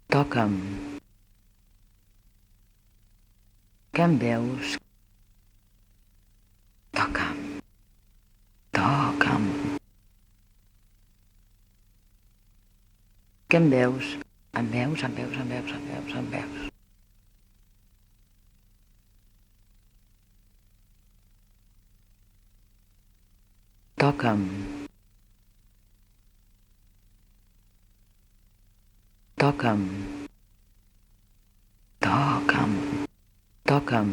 Toca'm. Què em veus? Toca'm. Toca'm. Què em veus? Em veus, em veus, em veus, em veus, em veus. Toca'm. Toca'm. Toca'm. Toca'm.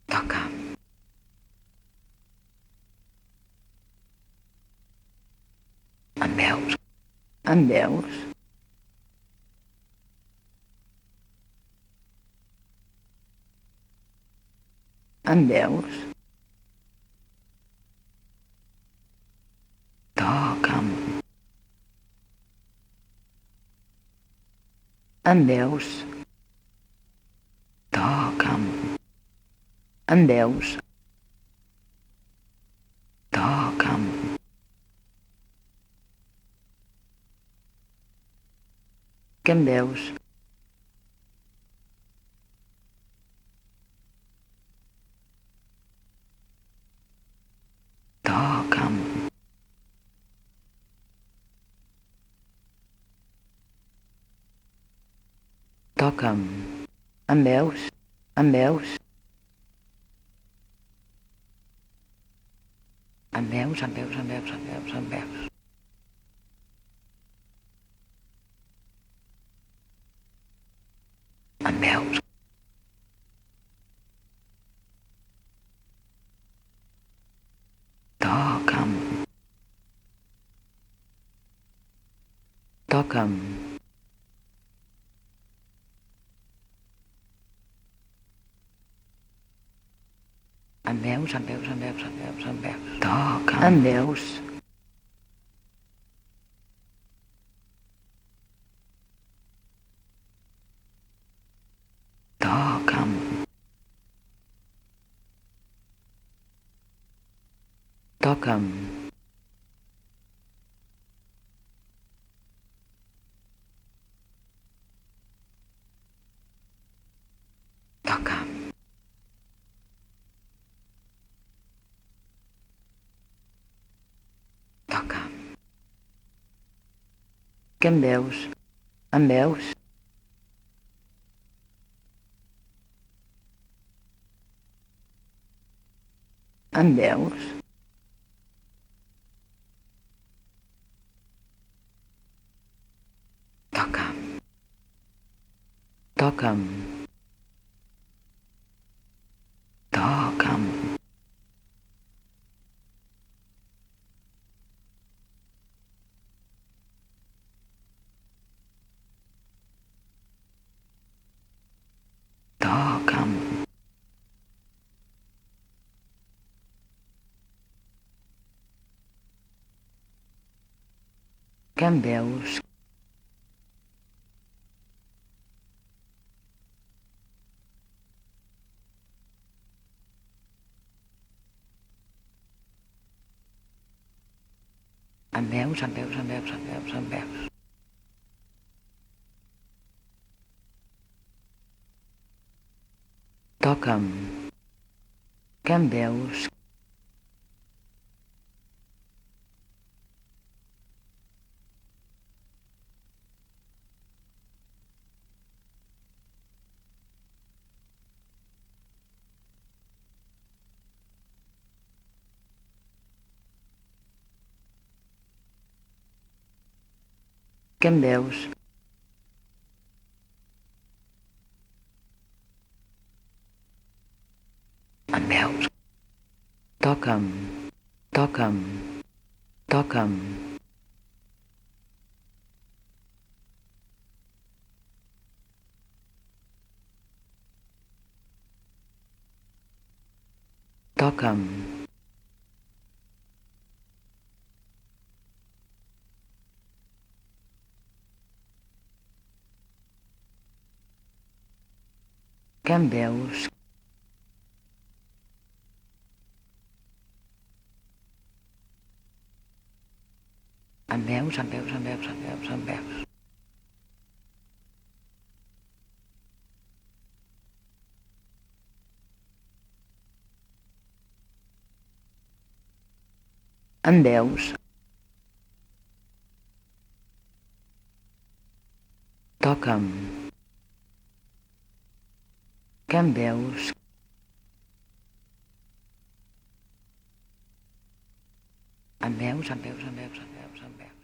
Toca'm. Em veus? Em veus? Em veus? Toca'm. Em veus? Toca'm. Em veus? Toca'm. Què em veus? Toca'm. Toca'm. Em veus? Em veus? Em veus, em veus, em veus, em veus, em veus. Em veus? Toca'm. Toca'm. Em veus, em veus, em veus, em veus, em veus. Toca'm. Em veus? Toca'm. Toca'm. Toca'm. Toca'm. Què em veus? Em veus? Em veus? Toca'm. Toca'm. Toca'm. Toca'm. Què em veus? Em veus, em veus, em veus, em veus, em veus. Toca'm. Què em veus? Què em veus? Em veus? Toca'm. Toca'm. Toca'm. Toca'm. Què em veus? Em veus, em veus, em veus, em veus, em veus. Em veus? Toca'm. Que em veus? Em veus, em veus, em veus, em veus, em veus.